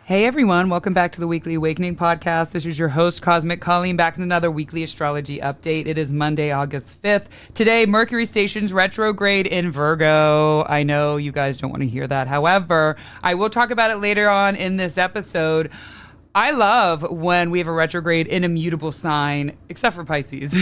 Hey everyone, welcome back to the Weekly Awakening Podcast. This is your host, Cosmic Colleen, back with another weekly astrology update. It is Monday, August 5th. Today, Mercury stations retrograde in Virgo. I know you guys don't want to hear that. However, I will talk about it later on in this episode. I love when we have a retrograde in a mutable sign, except for Pisces.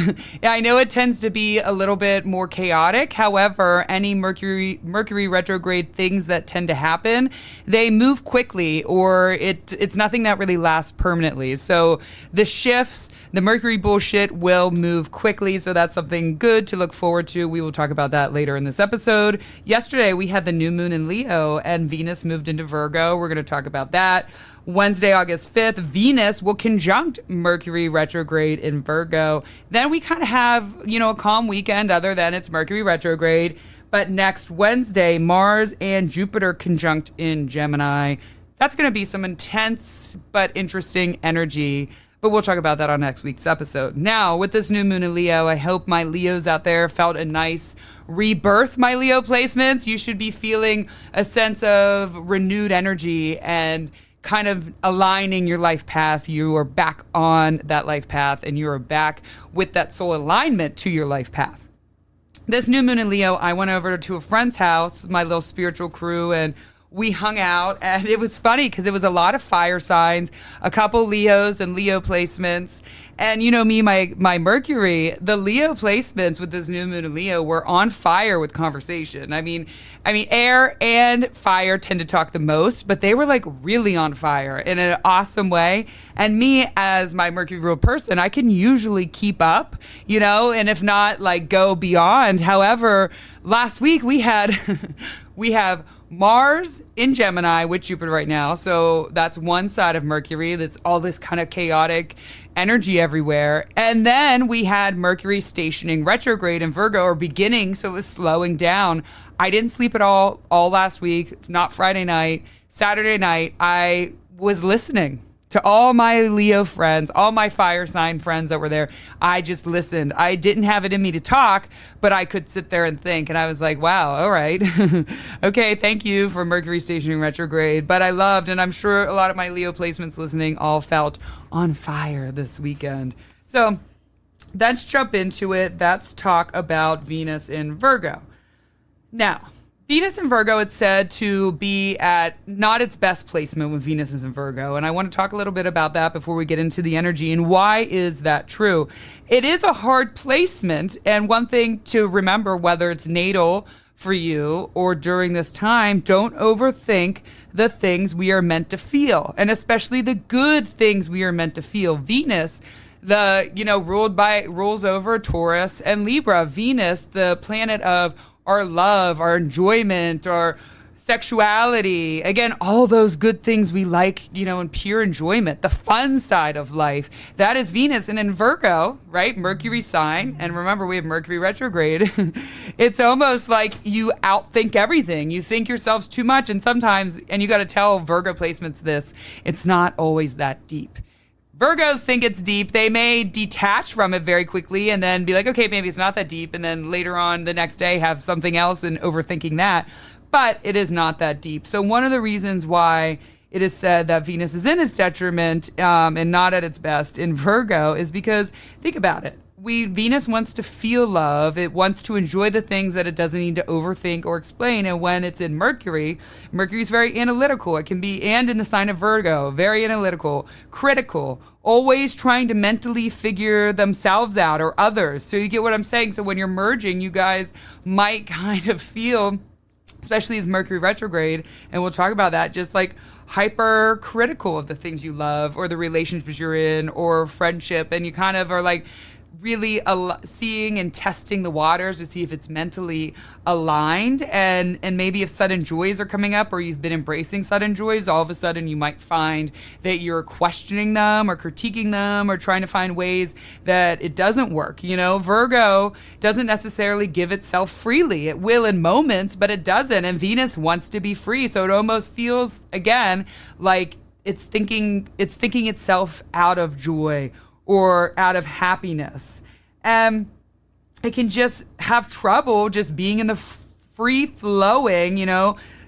I know it tends to be a little bit more chaotic. However, any Mercury retrograde things that tend to happen, they move quickly, or it's nothing that really lasts permanently. So the shifts, the Mercury bullshit will move quickly. So that's something good to look forward to. We will talk about that later in this episode. Yesterday, we had the new moon in Leo and Venus moved into Virgo. We're going to talk about that. Wednesday, August 5th, Venus will conjunct Mercury retrograde in Virgo. Then we kind of have, a calm weekend other than it's Mercury retrograde. But next Wednesday, Mars and Jupiter conjunct in Gemini. That's going to be some intense but interesting energy. But we'll talk about that on next week's episode. Now, with this new moon in Leo, I hope my Leos out there felt a nice rebirth, my Leo placements. You should be feeling a sense of renewed energy and kind of aligning your life path. You are back on that life path and you are back with that soul alignment to your life path. This new moon in Leo, I went over to a friend's house, my little spiritual crew, and we hung out, and it was funny because it was a lot of fire signs, a couple Leos and Leo placements. And me, my Mercury, the Leo placements with this new moon in Leo were on fire with conversation. I mean, air and fire tend to talk the most, but they were like really on fire in an awesome way. And me, as my Mercury ruled person, I can usually keep up, and if not, like go beyond. However, last week we have Mars in Gemini with Jupiter right now. So that's one side of Mercury. That's all this kind of chaotic energy everywhere. And then we had Mercury stationing retrograde in Virgo, or beginning. So it was slowing down. I didn't sleep at all last week, not Friday night. Saturday night, I was listening to all my Leo friends, all my fire sign friends that were there. I just listened. I didn't have it in me to talk, but I could sit there and think. And I was like, wow, all right. Okay, thank you for Mercury stationing retrograde. But I loved, and I'm sure a lot of my Leo placements listening all felt on fire this weekend. So let's jump into it. Let's talk about Venus in Virgo. Now, Venus in Virgo, it's said to be at not its best placement when Venus is in Virgo. And I want to talk a little bit about that before we get into the energy. And why is that true? It is a hard placement. And one thing to remember, whether it's natal for you or during this time, don't overthink the things we are meant to feel. And especially the good things we are meant to feel. Venus, rules over Taurus and Libra. Venus, the planet of our love, our enjoyment, our sexuality. Again, all those good things we like, and pure enjoyment, the fun side of life. That is Venus. And in Virgo, right, Mercury sign, and remember we have Mercury retrograde, it's almost like you outthink everything. You think yourselves too much, and sometimes, and you got to tell Virgo placements this, it's not always that deep. Virgos think it's deep. They may detach from it very quickly and then be like, okay, maybe it's not that deep. And then later on the next day have something else and overthinking that. But it is not that deep. So one of the reasons why it is said that Venus is in its detriment and not at its best in Virgo is because, think about it. Venus wants to feel love. It wants to enjoy the things that it doesn't need to overthink or explain. And when it's in Mercury, Mercury is very analytical. It can be, and in the sign of Virgo, very analytical, critical, always trying to mentally figure themselves out or others. So you get what I'm saying? So when you're merging, you guys might kind of feel, especially with Mercury retrograde, and we'll talk about that, just like hyper critical of the things you love or the relationships you're in or friendship. And you kind of are like, really seeing and testing the waters to see if it's mentally aligned, and maybe if sudden joys are coming up or you've been embracing sudden joys, all of a sudden you might find that you're questioning them or critiquing them or trying to find ways that it doesn't work. Virgo doesn't necessarily give itself freely. It will in moments, but it doesn't. And Venus wants to be free. So it almost feels, again, like it's thinking itself out of joy or out of happiness. And it can just have trouble just being in the free flowing,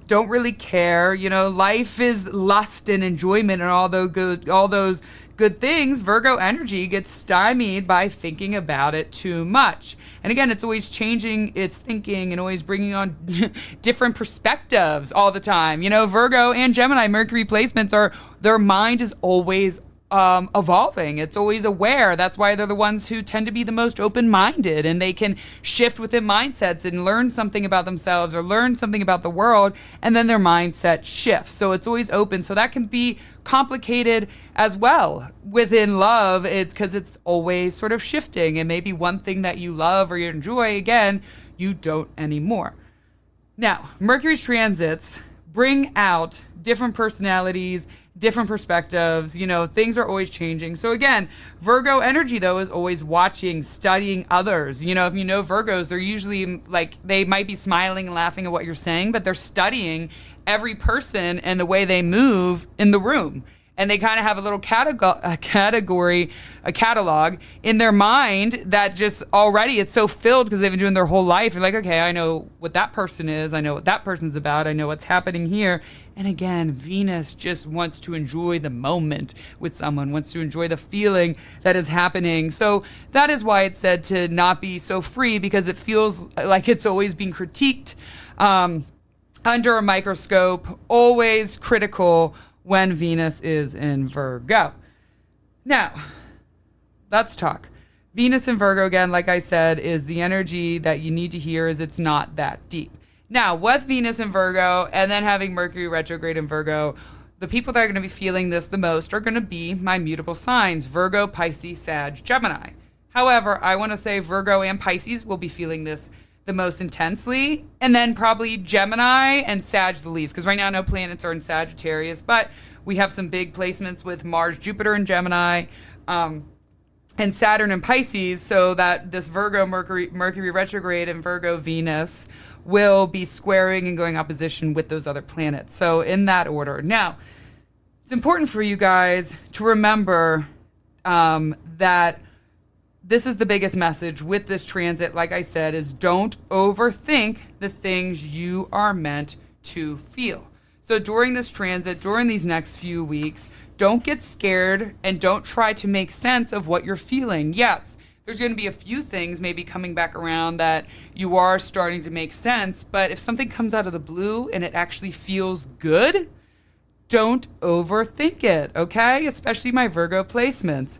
don't really care. You know, life is lust and enjoyment and all those good things. Virgo energy gets stymied by thinking about it too much. And again, it's always changing its thinking and always bringing on different perspectives all the time. You know, Virgo and Gemini Mercury placements their mind is always evolving. It's always aware. That's why they're the ones who tend to be the most open-minded, and they can shift within mindsets and learn something about themselves or learn something about the world, and then their mindset shifts. So it's always open. So that can be complicated as well. Within love, it's because it's always sort of shifting, and maybe one thing that you love or you enjoy, again, you don't anymore. Now, Mercury's transits bring out different personalities, different perspectives. You know, things are always changing. So again, Virgo energy, though, is always watching, studying others. You know, if you know Virgos, they're usually like, they might be smiling and laughing at what you're saying, but they're studying every person and the way they move in the room. And they kind of have a little catalog in their mind that just already it's so filled because they've been doing their whole life. You're like, okay, I know what that person is. I know what that person's about. I know what's happening here. And again, Venus just wants to enjoy the moment with someone, wants to enjoy the feeling that is happening. So that is why it's said to not be so free, because it feels like it's always being critiqued under a microscope, always critical when Venus is in Virgo. Now, let's talk. Venus in Virgo, again, like I said, is the energy that you need to hear is it's not that deep. Now, with Venus in Virgo and then having Mercury retrograde in Virgo, the people that are going to be feeling this the most are going to be my mutable signs, Virgo, Pisces, Sag, Gemini. However, I want to say Virgo and Pisces will be feeling this the most intensely, and then probably Gemini and Sag the least, because right now no planets are in Sagittarius, but we have some big placements with Mars, Jupiter in Gemini, and Saturn in Pisces, so that this Virgo Mercury retrograde and Virgo Venus will be squaring and going opposition with those other planets. So in that order. Now, it's important for you guys to remember that this is the biggest message with this transit, like I said, is don't overthink the things you are meant to feel. So during this transit, during these next few weeks, don't get scared and don't try to make sense of what you're feeling. Yes, there's going to be a few things maybe coming back around that you are starting to make sense, but if something comes out of the blue and it actually feels good, don't overthink it, okay? Especially my Virgo placements.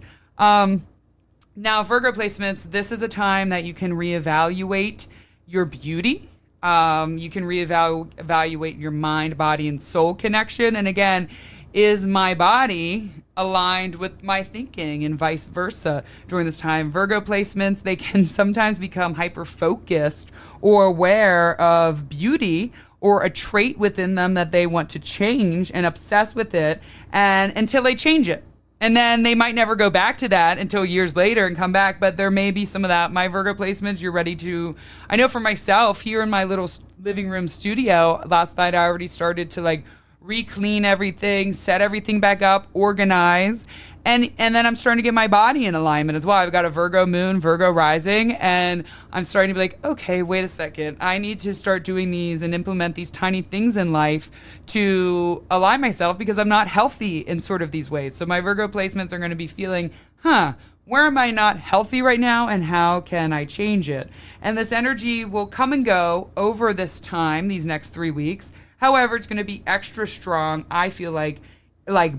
Now, Virgo placements, this is a time that you can reevaluate your beauty. You can reevaluate your mind, body, and soul connection. And again, is my body aligned with my thinking and vice versa during this time? Virgo placements, they can sometimes become hyper-focused or aware of beauty or a trait within them that they want to change and obsess with it and until they change it. And then they might never go back to that until years later and come back. But there may be some of that. My Virgo placements, you're ready to... I know for myself, here in my little living room studio, last night I already started to like re-clean everything, set everything back up, organize. And then I'm starting to get my body in alignment as well. I've got a Virgo moon, Virgo rising, and I'm starting to be like, okay, wait a second. I need to start doing these and implement these tiny things in life to align myself because I'm not healthy in sort of these ways. So my Virgo placements are going to be feeling, where am I not healthy right now and how can I change it? And this energy will come and go over this time, these next 3 weeks. However, it's going to be extra strong, I feel like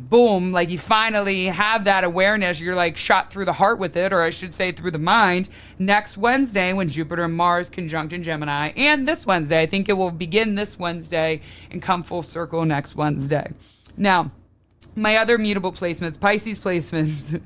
boom, like you finally have that awareness. You're like shot through the heart with it, or I should say through the mind, next Wednesday when Jupiter and Mars conjunct in Gemini. And this Wednesday, I think it will begin this Wednesday and come full circle next Wednesday. Now, my other mutable placements, Pisces placements.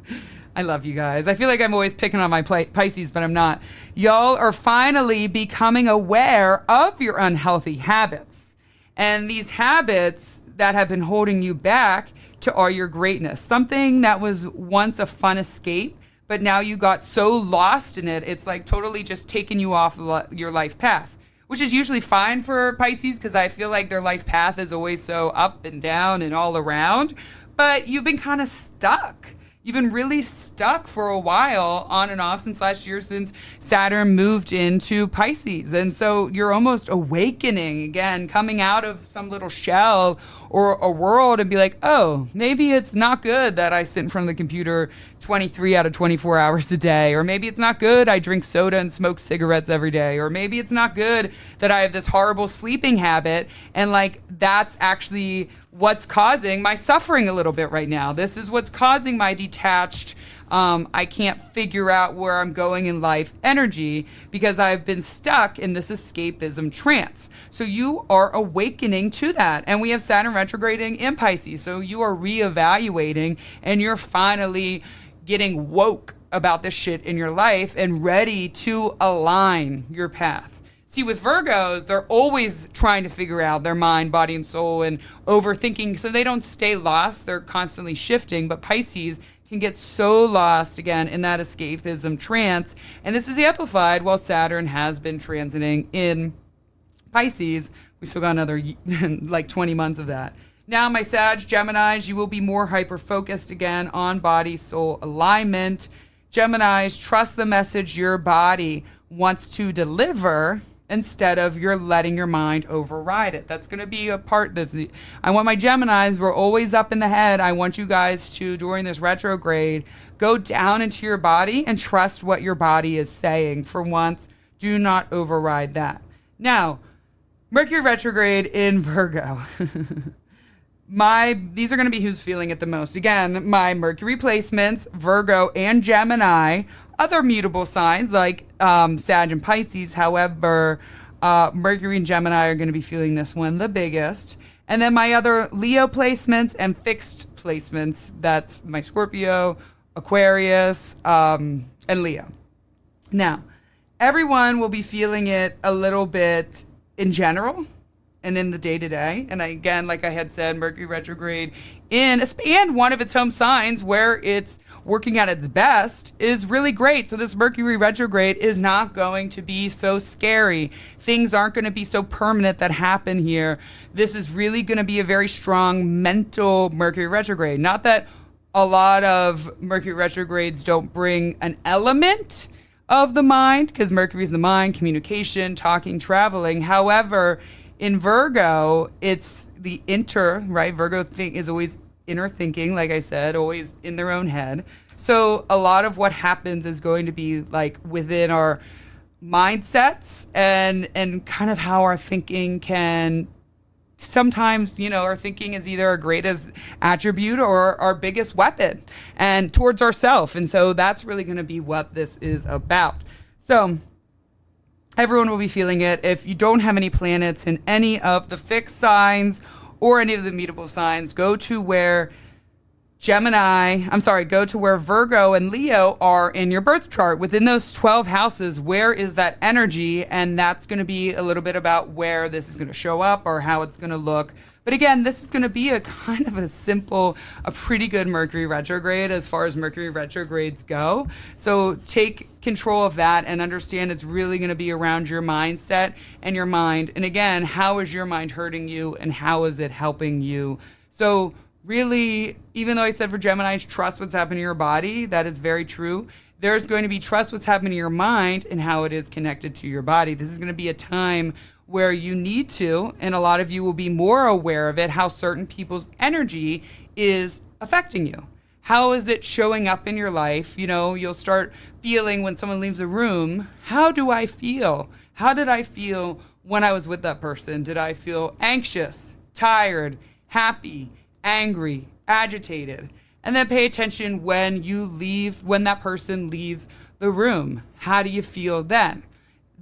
I love you guys. I feel like I'm always picking on my Pisces, but I'm not. Y'all are finally becoming aware of your unhealthy habits. And these habits that have been holding you back are your greatness. Something that was once a fun escape, but now you got so lost in it, it's like totally just taking you off your life path, which is usually fine for Pisces because I feel like their life path is always so up and down and all around, but you've been kind of stuck. You've been really stuck for a while on and off since last year, since Saturn moved into Pisces. And so you're almost awakening again, coming out of some little shell or a world and be like, oh, maybe it's not good that I sit in front of the computer 23 out of 24 hours a day. Or maybe it's not good I drink soda and smoke cigarettes every day. Or maybe it's not good that I have this horrible sleeping habit. And like, that's actually what's causing my suffering a little bit right now. This is what's causing my detached, I can't figure out where I'm going in life energy, because I've been stuck in this escapism trance. So you are awakening to that. And we have Saturn retrograding in Pisces. So you are reevaluating and you're finally getting woke about this shit in your life and ready to align your path. See, with Virgos, they're always trying to figure out their mind, body, and soul and overthinking, so they don't stay lost. They're constantly shifting. But Pisces can get so lost, again, in that escapism trance. And this is amplified while Saturn has been transiting in Pisces. We still got another, like 20 months of that. Now, my Sag Geminis, you will be more hyper-focused again on body, soul alignment. Geminis, trust the message your body wants to deliver, instead of you're letting your mind override it. That's going to be a part. I want my Geminis, we're always up in the head. I want you guys to, during this retrograde, go down into your body and trust what your body is saying. For once, do not override that. Now, Mercury retrograde in Virgo. These are going to be who's feeling it the most. Again, my Mercury placements, Virgo and Gemini, other mutable signs like Sag and Pisces. However, Mercury and Gemini are going to be feeling this one the biggest. And then my other Leo placements and fixed placements, that's my Scorpio, Aquarius, and Leo. Now, everyone will be feeling it a little bit in general and in the day-to-day. And again, like I had said, Mercury retrograde and one of its home signs where it's working at its best is really great. So this Mercury retrograde is not going to be so scary. Things aren't going to be so permanent that happen here. This is really going to be a very strong mental Mercury retrograde. Not that a lot of Mercury retrogrades don't bring an element of the mind, because Mercury is the mind, communication, talking, traveling. However, in Virgo, it's the right? Virgo is always inner thinking, like I said, always in their own head. So a lot of what happens is going to be like within our mindsets and kind of how our thinking can sometimes, our thinking is either our greatest attribute or our biggest weapon and towards ourselves. And so that's really going to be what this is about. So everyone will be feeling it. If you don't have any planets in any of the fixed signs or any of the mutable signs, go to where Virgo and Leo are in your birth chart. Within those 12 houses, where is that energy? And that's going to be a little bit about where this is going to show up or how it's going to look. But again, this is going to be a kind of a pretty good Mercury retrograde as far as Mercury retrogrades go. So take control of that and understand it's really going to be around your mindset and your mind. And again, how is your mind hurting you and how is it helping you? So really, even though I said for Geminis, trust what's happening in your body, that is very true. There's going to be trust what's happening in your mind and how it is connected to your body. This is going to be a time where you need to, and a lot of you will be more aware of it, how certain people's energy is affecting you. How is it showing up in your life? You'll start feeling when someone leaves a room, how do I feel? How did I feel when I was with that person? Did I feel anxious, tired, happy, angry, agitated? And then pay attention when that person leaves the room. How do you feel then?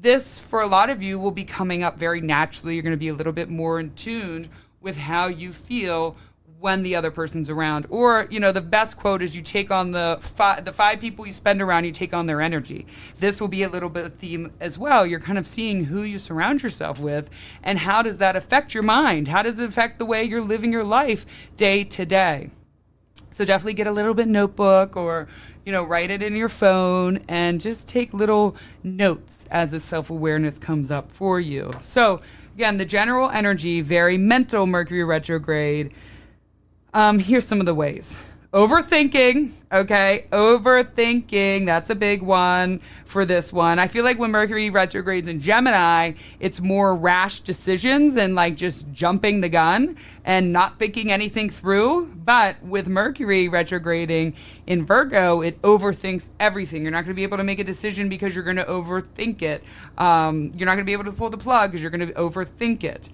This, for a lot of you, will be coming up very naturally. You're going to be a little bit more in tune with how you feel when the other person's around. Or, the best quote is you take on the five people you spend around, you take on their energy. This will be a little bit of theme as well. You're kind of seeing who you surround yourself with and how does that affect your mind? How does it affect the way you're living your life day to day? So definitely get a little bit notebook or, write it in your phone and just take little notes as the self-awareness comes up for you. So again, the general energy, very mental Mercury retrograde. Here's some of the ways. Overthinking, okay? Overthinking. That's a big one for this one. I feel like when Mercury retrogrades in Gemini, it's more rash decisions and like just jumping the gun and not thinking anything through. But with Mercury retrograding in Virgo, it overthinks everything. You're not going to be able to make a decision because you're going to overthink it. You're not going to be able to pull the plug because you're going to overthink it.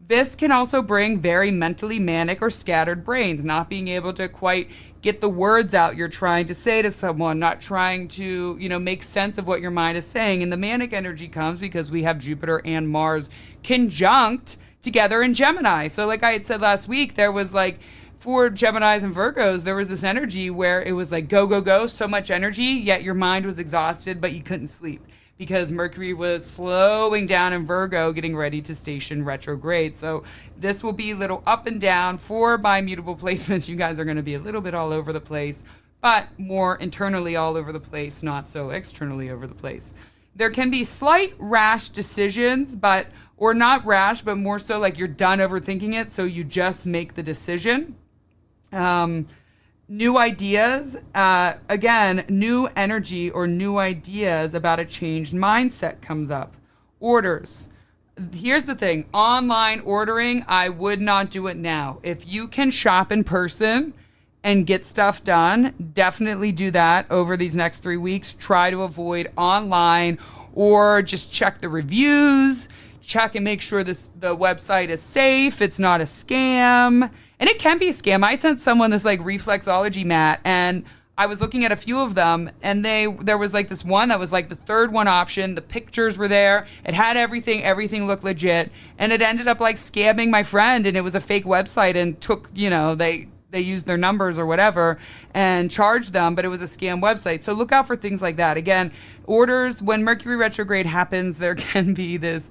This can also bring very mentally manic or scattered brains, not being able to quite get the words out you're trying to say to someone, not trying to, make sense of what your mind is saying. And the manic energy comes because we have Jupiter and Mars conjunct together in Gemini. So like I had said last week, there was like, for Geminis and Virgos, there was this energy where it was like go, go, go, so much energy, yet your mind was exhausted, but you couldn't sleep, because Mercury was slowing down in Virgo, getting ready to station retrograde. So this will be a little up and down for my mutable placements. You guys are going to be a little bit all over the place, but more internally all over the place, not so externally over the place. There can be slight rash decisions, or not rash, but more so like you're done overthinking it, so you just make the decision. New ideas, again, new energy or new ideas about a changed mindset comes up. Orders. Here's the thing. Online ordering, I would not do it now. If you can shop in person and get stuff done, definitely do that over these next 3 weeks. Try to avoid online, or just check the reviews, check and make sure the website is safe, it's not a scam. And it can be a scam. I sent someone this like reflexology mat, and I was looking at a few of them, and there was like this one that was like the third one option. The pictures were there. It had everything looked legit, and it ended up like scamming my friend, and it was a fake website, and took, they used their numbers or whatever and charged them, but it was a scam website. So look out for things like that. Again, orders, when Mercury retrograde happens, there can be this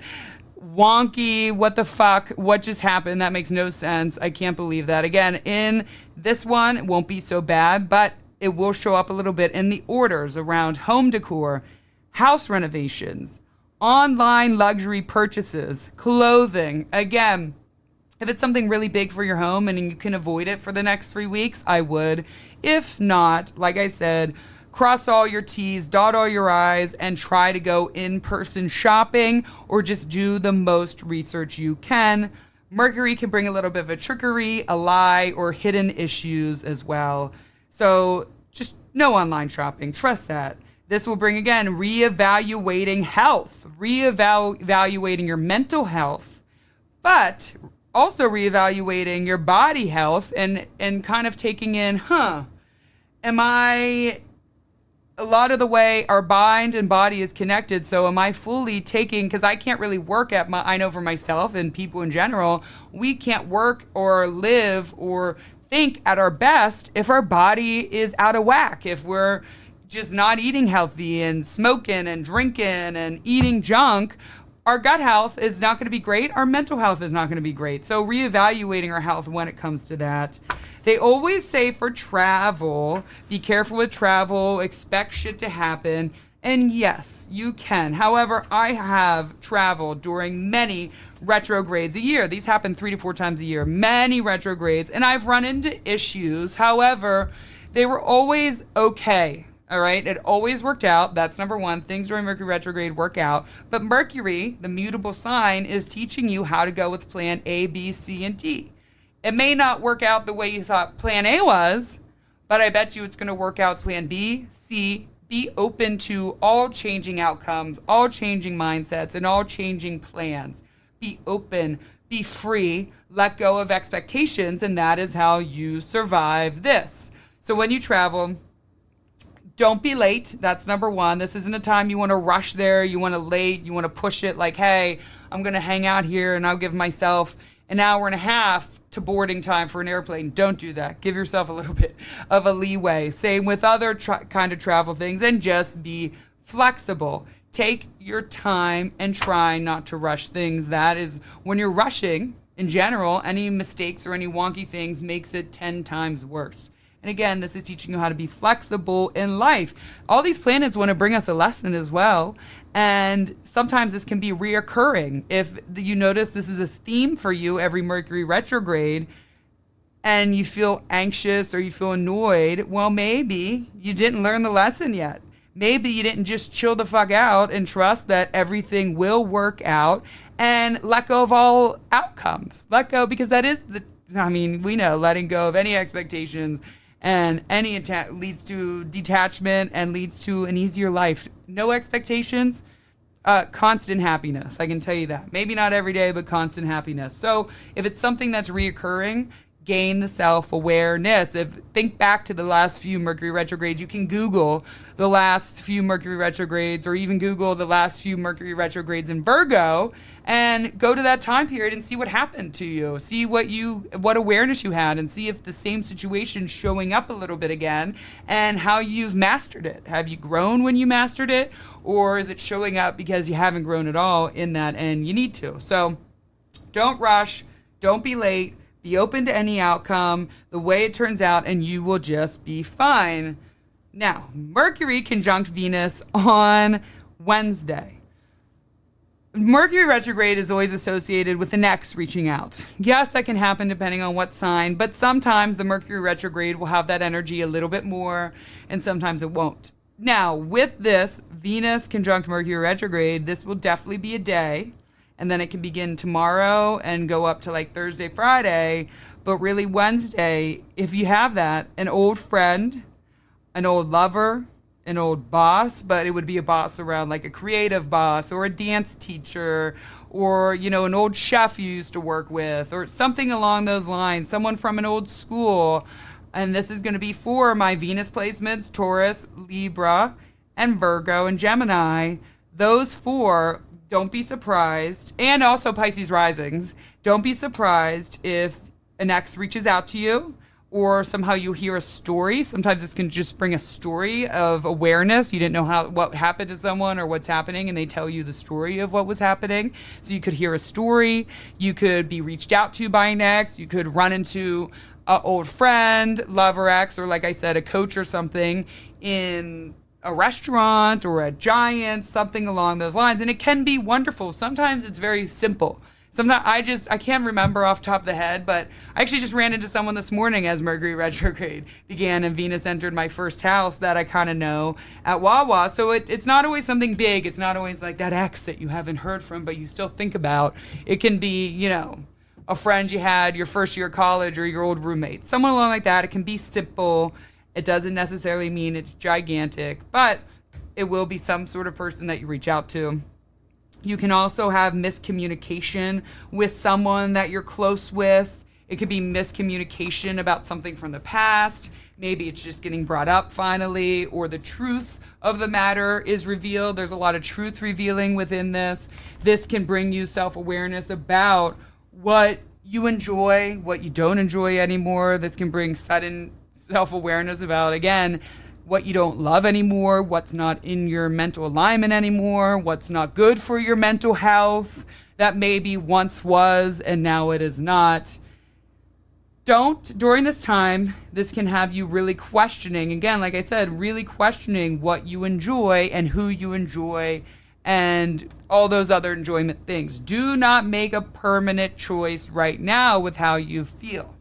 wonky, what the fuck, what just happened? That makes no sense. I can't believe that. Again, in this one, it won't be so bad, but it will show up a little bit in the orders around home decor, house renovations, online luxury purchases, clothing. Again, if it's something really big for your home and you can avoid it for the next 3 weeks, I would. If not, like I said, cross all your T's, dot all your I's, and try to go in-person shopping, or just do the most research you can. Mercury can bring a little bit of a trickery, a lie, or hidden issues as well. So just no online shopping. Trust that. This will bring, again, reevaluating health, reevaluating your mental health, but also reevaluating your body health, and kind of taking in, a lot of the way our mind and body is connected. So am I fully taking, because I can't really work I know for myself and people in general, we can't work or live or think at our best if our body is out of whack, if we're just not eating healthy and smoking and drinking and eating junk. Our gut health is not going to be great. Our mental health is not going to be great. So reevaluating our health when it comes to that. They always say for travel, be careful with travel, expect shit to happen. And yes, you can. However, I have traveled during many retrogrades a year. These happen 3 to 4 times a year, many retrogrades, and I've run into issues. However, they were always okay. All right, it always worked out. That's number one. Things during Mercury retrograde work out. But Mercury, the mutable sign, is teaching you how to go with plan A, B, C, and D. It may not work out the way you thought plan A was, but I bet you it's going to work out with plan B, C. Be open to all changing outcomes, all changing mindsets, and all changing plans. Be open, be free, let go of expectations, and that is how you survive this. So when you travel, don't be late. That's number one. This isn't a time you want to rush there. You want to late. You want to push it like, hey, I'm going to hang out here and I'll give myself an hour and a half to boarding time for an airplane. Don't do that. Give yourself a little bit of a leeway. Same with other kind of travel things, and just be flexible. Take your time and try not to rush things. That is, when you're rushing in general, any mistakes or any wonky things makes it 10 times worse. And again, this is teaching you how to be flexible in life. All these planets want to bring us a lesson as well. And sometimes this can be reoccurring. If you notice this is a theme for you every Mercury retrograde, and you feel anxious or you feel annoyed, well, maybe you didn't learn the lesson yet. Maybe you didn't just chill the fuck out and trust that everything will work out and let go of all outcomes. Let go, because that is we know letting go of any expectations and any leads to detachment and leads to an easier life. No expectations, constant happiness. I can tell you that. Maybe not every day, but constant happiness. So if it's something that's reoccurring, gain the self-awareness. Think back to the last few Mercury retrogrades. You can Google the last few Mercury retrogrades, or even Google the last few Mercury retrogrades in Virgo, and go to that time period and see what happened to you. See what awareness you had, and see if the same situation's showing up a little bit again, and how you've mastered it. Have you grown when you mastered it, or is it showing up because you haven't grown at all in that and you need to? So don't rush, don't be late. Be open to any outcome, the way it turns out, and you will just be fine. Now, Mercury conjunct Venus on Wednesday. Mercury retrograde is always associated with the next reaching out. Yes, that can happen depending on what sign, but sometimes the Mercury retrograde will have that energy a little bit more, and sometimes it won't. Now, with this Venus conjunct Mercury retrograde, this will definitely be a day. And then it can begin tomorrow and go up to like Thursday, Friday. But really Wednesday, if you have that, an old friend, an old lover, an old boss, but it would be a boss around like a creative boss or a dance teacher or, an old chef you used to work with or something along those lines, someone from an old school. And this is going to be for my Venus placements, Taurus, Libra, and Virgo, and Gemini. Those four. Don't be surprised, and also Pisces risings, don't be surprised if an ex reaches out to you or somehow you hear a story. Sometimes this can just bring a story of awareness. You didn't know what happened to someone or what's happening, and they tell you the story of what was happening. So you could hear a story. You could be reached out to by an ex. You could run into an old friend, lover, ex, or like I said, a coach or something in a restaurant or a Giant, something along those lines. And it can be wonderful. Sometimes it's very simple. Sometimes I can't remember off the top of the head, but I actually just ran into someone this morning as Mercury retrograde began and Venus entered my first house that I kind of know at Wawa. So it's not always something big. It's not always like that ex that you haven't heard from, but you still think about. It can be, a friend you had your first year of college or your old roommate, someone along like that. It can be simple. It doesn't necessarily mean it's gigantic, but it will be some sort of person that you reach out to. You can also have miscommunication with someone that you're close with. It could be miscommunication about something from the past. Maybe it's just getting brought up finally, or the truth of the matter is revealed. There's a lot of truth revealing within this. This can bring you self-awareness about what you enjoy, what you don't enjoy anymore. This can bring sudden self-awareness about, again, what you don't love anymore, what's not in your mental alignment anymore, what's not good for your mental health, that maybe once was and now it is not. During this time, this can have you really questioning, again, like I said, really questioning what you enjoy and who you enjoy and all those other enjoyment things. Do not make a permanent choice right now with how you feel.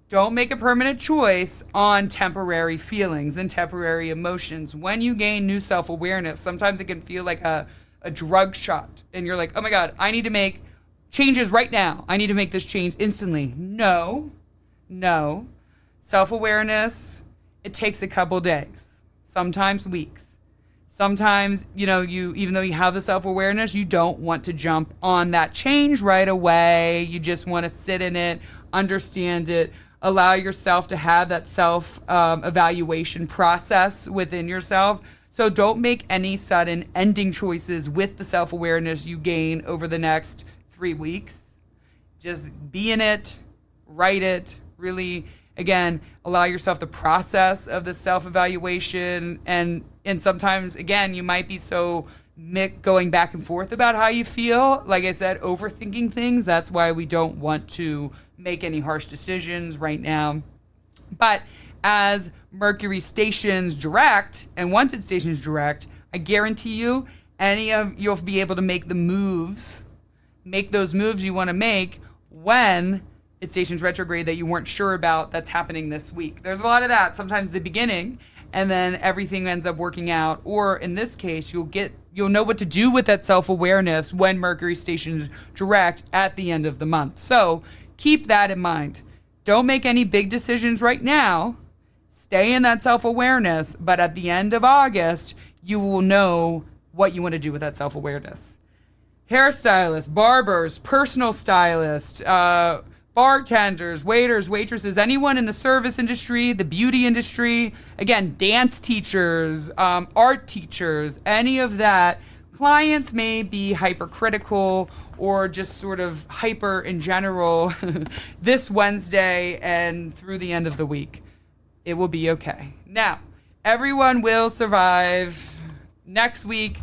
Don't make a permanent choice on temporary feelings and temporary emotions. When you gain new self-awareness, sometimes it can feel like a drug shot. And you're like, oh my God, I need to make changes right now. I need to make this change instantly. No. Self-awareness, it takes a couple days, sometimes weeks. Sometimes, even though you have the self-awareness, you don't want to jump on that change right away. You just want to sit in it, understand it, allow yourself to have that self-evaluation process within yourself. So don't make any sudden ending choices with the self-awareness you gain over the next 3 weeks. Just be in it, write it, really, again, allow yourself the process of the self-evaluation. And sometimes, again, you might be so going back and forth about how you feel. Like I said, overthinking things. That's why we don't want to make any harsh decisions right now. But as Mercury stations direct, and once it stations direct, I guarantee you, you'll be able to make those moves you want to make when it stations retrograde that you weren't sure about that's happening this week. There's a lot of that, sometimes the beginning, and then everything ends up working out. Or in this case, you'll know what to do with that self-awareness when Mercury stations direct at the end of the month. So keep that in mind. Don't make any big decisions right now. Stay in that self-awareness, but at the end of August, you will know what you want to do with that self-awareness. Hairstylists, barbers, personal stylists, bartenders, waiters, waitresses, anyone in the service industry, the beauty industry, again, dance teachers, art teachers, any of that. Clients may be hypercritical or just sort of hyper in general this Wednesday and through the end of the week. It will be okay. Now, everyone will survive. Next week,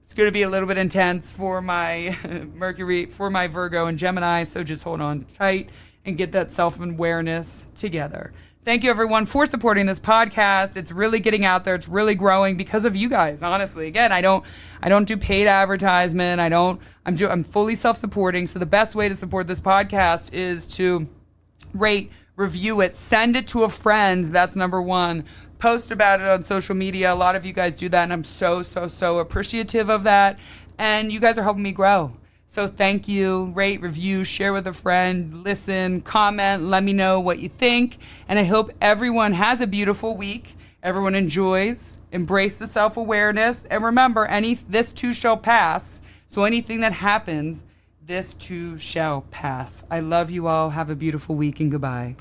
it's going to be a little bit intense for my Mercury, for my Virgo and Gemini, so just hold on tight and get that self-awareness together. Thank you, everyone, for supporting this podcast. It's really getting out there. It's really growing because of you guys, honestly. Again, I don't do paid advertisement. I'm fully self-supporting, so the best way to support this podcast is to rate, review it, send it to a friend. That's number one. Post about it on social media. A lot of you guys do that, and I'm so appreciative of that. And you guys are helping me grow. So thank you. Rate, review, share with a friend, listen, comment, let me know what you think. And I hope everyone has a beautiful week. Everyone enjoys, embrace the self-awareness. And remember, this too shall pass. So anything that happens, this too shall pass. I love you all. Have a beautiful week and goodbye.